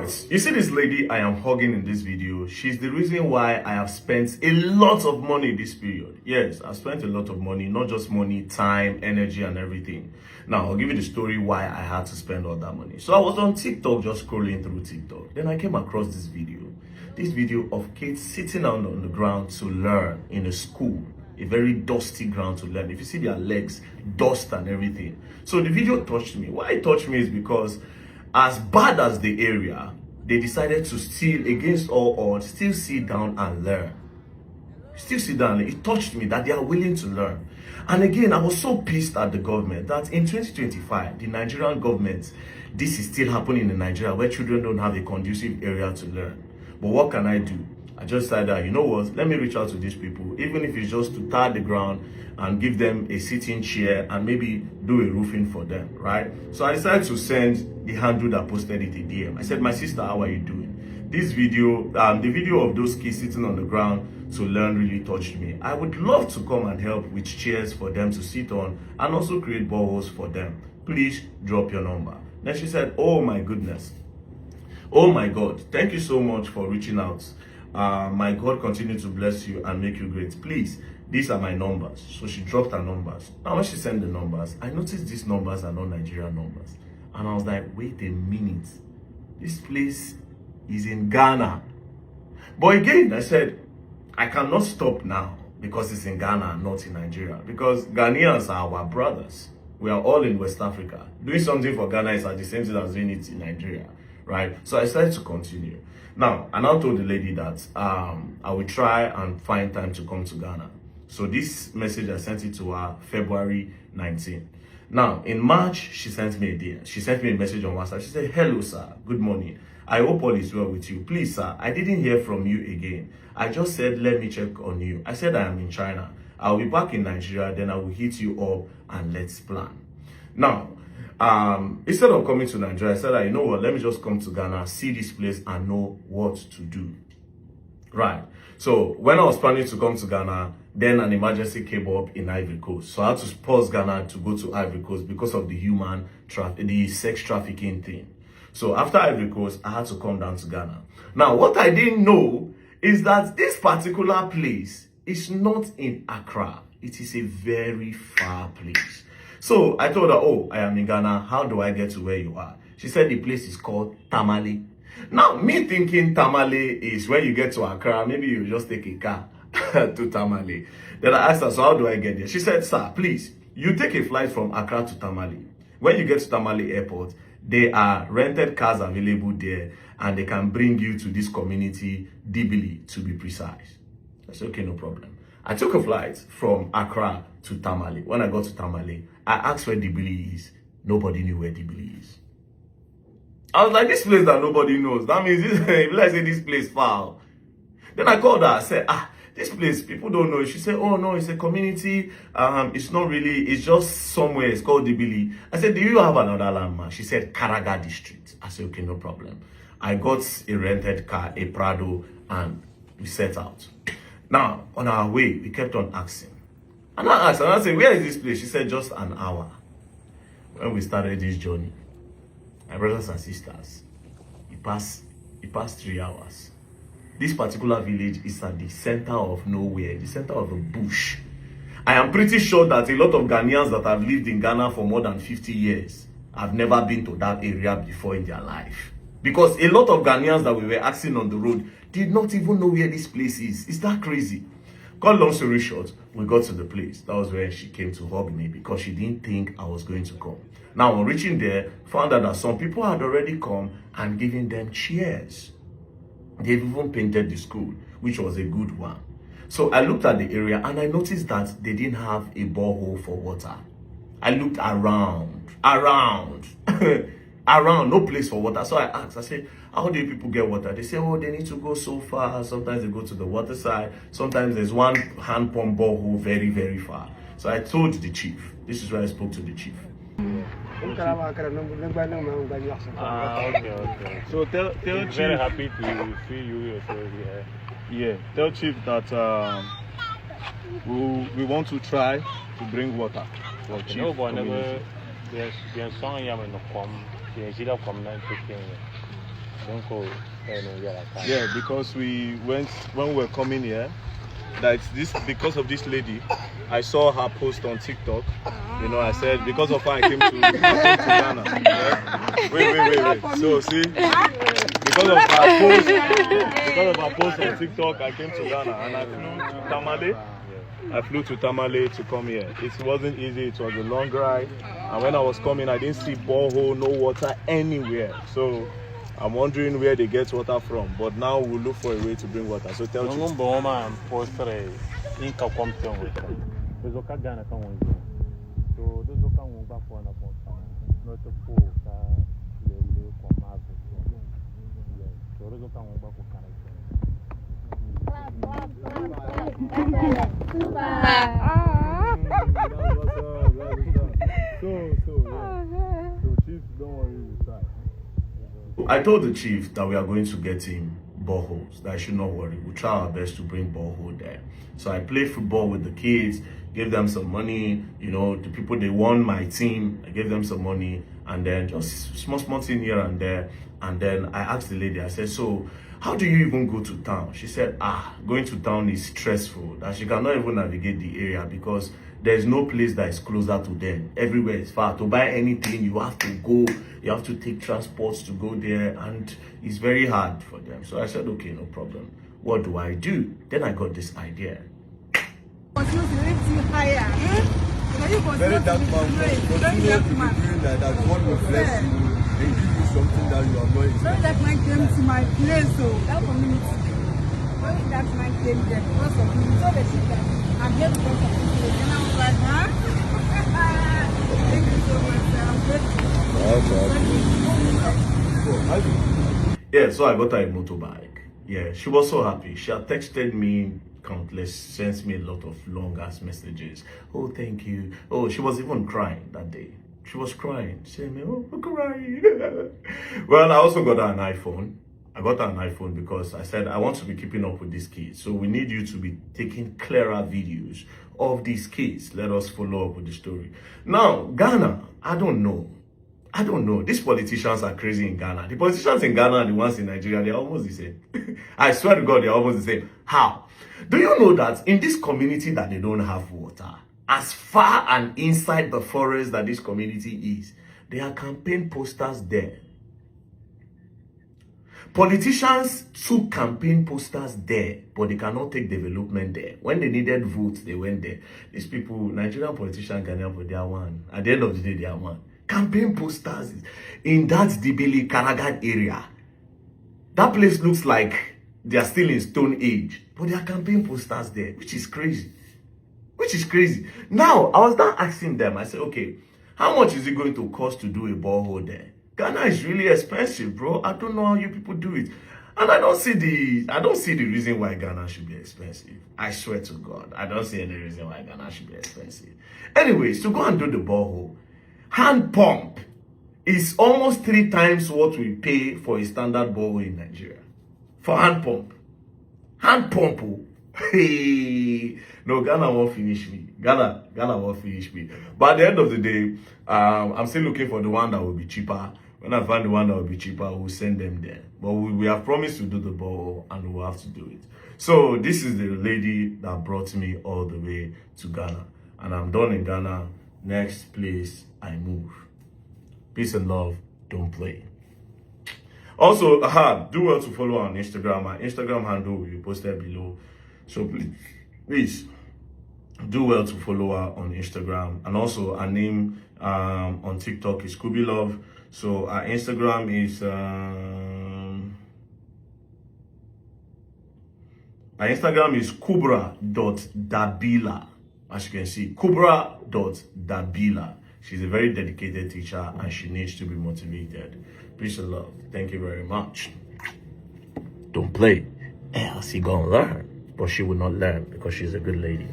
Alright, you see this lady I am hugging in this video. She's the reason why I have spent a lot of money this period. Yes, I've spent a lot of money, not just money, time, energy, and everything. Now, I'll give you the story why I had to spend all that money. So I was on TikTok, just scrolling through TikTok. Then I came across this video of kids sitting on the ground to learn in a school, a very dusty ground to learn. If you see their legs, dust and everything. So the video touched me. Why it touched me is because as bad as the area, they decided to still, against all odds, still sit down and learn. Still sit down. It touched me that they are willing to learn. And again, I was so pissed at the government that in 2025, the Nigerian government, this is still happening in Nigeria where children don't have a conducive area to learn. But what can I do? I just said that, you know what, let me reach out to these people, even if it's just to tar the ground and give them a sitting chair and maybe do a roofing for them, right? So I decided to send the handle that posted it a DM. I said, my sister, how are you doing? This video, the video of those kids sitting on the ground to learn really touched me. I would love to come and help with chairs for them to sit on and also create boreholes for them. Please drop your number. Then she said, oh my goodness. Oh my God, thank you so much for reaching out. My God continue to bless you and make you great. Please, these are my numbers. So she dropped her numbers. Now when she sent the numbers, I noticed these numbers are not Nigerian numbers. And I was like, wait a minute. This place is in Ghana. But again, I said, I cannot stop now because it's in Ghana and not in Nigeria. Because Ghanaians are our brothers. We are all in West Africa. Doing something for Ghana is at the same thing as doing it in Nigeria. Right? So I decided to continue. Now, I now told the lady that I will try and find time to come to Ghana. So this message, I sent it to her February 19. Now, in March, she sent me a DM. She sent me a message on WhatsApp. She said, hello, sir. Good morning. I hope all is well with you. Please, sir, I didn't hear from you again. I just said, let me check on you. I said, I am in China. I'll be back in Nigeria. Then I will hit you up and let's plan. Now, instead of coming to Nigeria, I said, you know what, let me just come to Ghana, see this place and know what to do. Right. So when I was planning to come to Ghana, then an emergency came up in Ivory Coast. So I had to pause Ghana to go to Ivory Coast because of the sex trafficking thing. So after Ivory Coast, I had to come down to Ghana. Now, what I didn't know is that this particular place is not in Accra. It is a very far place. So I told her, oh, I am in Ghana. How do I get to where you are? She said the place is called Tamale. Now, me thinking Tamale is when you get to Accra, maybe you just take a car to Tamale. Then I asked her, so how do I get there? She said, sir, please, you take a flight from Accra to Tamale. When you get to Tamale Airport, there are rented cars available there and they can bring you to this community, Dibili, to be precise. I said, okay, no problem. I took a flight from Accra to Tamale. When I got to Tamale, I asked where Dibili is. Nobody knew where Dibili is. I was like, this place that nobody knows. That means let's say this place far. Then I called her. I said, this place, people don't know. She said, oh no, it's a community. It's not really, it's just somewhere. It's called Dibili. I said, do you have another landmark? She said, Karaga District. I said, okay, no problem. I got a rented car, a Prado, and we set out. Now, on our way, we kept on asking. And I asked, and I said, where is this place? She said, just an hour. When we started this journey, my brothers and sisters, it passed 3 hours. This particular village is at the center of nowhere, the center of a bush. I am pretty sure that a lot of Ghanaians that have lived in Ghana for more than 50 years have never been to that area before in their life. Because a lot of Ghanaians that we were asking on the road did not even know where this place is. Is that crazy? Cut long story short, we got to the place. That was where she came to hug me because she didn't think I was going to come. Now, on reaching there, found out that some people had already come and given them chairs. They've even painted the school, which was a good one. So I looked at the area and I noticed that they didn't have a borehole for water. I looked around, no place for water. So I asked, I said, how do people get water? They say, oh, they need to go so far. Sometimes they go to the water side. Sometimes there's one hand pump borehole very, very far. So I told the chief. This is where I spoke to the chief. Okay. So tell Chief. Very happy to see you yourself here. Yeah, tell Chief that we want to try to bring water for Chief community. Don't call. Yeah, because when we were coming here, that this because of this lady, I saw her post on TikTok. You know, I said because of her I came to Ghana. Yeah? Wait. So see, because of her post on TikTok, I came to Ghana and I flew to Tamale. I flew to Tamale to come here. It wasn't easy. It was a long ride, and when I was coming, I didn't see borehole, no water anywhere. So I'm wondering where they get water from. But now we'll look for a way to bring water. So tell me. So Chief, don't worry, we'll try. I told the chief that we are going to get him boreholes, that I should not worry. We'll try our best to bring borehole there. So I played football with the kids, gave them some money, you know, the people, they won my team, I gave them some money, and then just small thing here and there. And then I asked the lady, I said, so how do you even go to town? She said, going to town is stressful, that she cannot even navigate the area because there's no place that is closer to them. Everywhere is far. To buy anything, you have to go, you have to take transports to go there, and it's very hard for them. So I said, okay, no problem. What do I do? Then I got this idea. Very dark man, continue to be doing like that. God will bless you and give you something that you are not expecting. Very dark man came to my place, so that community. Very dark man came there because of me. So they said that I'm here because of you. And I was like, huh? Thank you so much, sir. I'm grateful. Yeah, so I got her a motorbike. Yeah, she was so happy. She had texted me countless, sent me a lot of long ass messages. Oh, thank you. Oh, she was even crying that day. She was crying. She said, oh, I'm crying. Well, I also got her an iPhone. I got her an iPhone because I said, I want to be keeping up with these kids. So we need you to be taking clearer videos of these kids. Let us follow up with the story. Now, Ghana, I don't know. These politicians are crazy in Ghana. The politicians in Ghana and the ones in Nigeria, they're almost the same. I swear to God, they're almost the same. How? Do you know that in this community that they don't have water, as far and inside the forest that this community is, there are campaign posters there. Politicians took campaign posters there, but they cannot take development there. When they needed votes, they went there. These people, Nigerian politicians, Ghanaian, they are one. At the end of the day, they are one. Campaign posters in that Dibili Karagan area. That place looks like they are still in Stone Age, but there are campaign posters there, which is crazy. Now, I was now asking them, I said, okay, how much is it going to cost to do a borehole there? Ghana is really expensive, bro. I don't know how you people do it. And I don't see the reason why Ghana should be expensive. I swear to God, I don't see any reason why Ghana should be expensive. Anyways, to go and do the borehole, hand pump is almost 3 times what we pay for a standard borehole in Nigeria. For hand pump. Oh. Hey. No, Ghana won't finish me. Ghana won't finish me. But at the end of the day, I'm still looking for the one that will be cheaper. When I find the one that will be cheaper, we'll send them there. But we have promised to do the borehole and we'll have to do it. So this is the lady that brought me all the way to Ghana. And I'm done in Ghana. Next place I move. Peace and love. Don't play. Also, do well to follow on Instagram. My Instagram handle will be posted below. So please do well to follow her on Instagram. And also our name on TikTok is Kubi Love. So our Instagram is kubra.dabila. As you can see, kubra.dabila. She's a very dedicated teacher and she needs to be motivated. Peace and love. Thank you very much. Don't play, else you're gonna learn. But she will not learn because she's a good lady.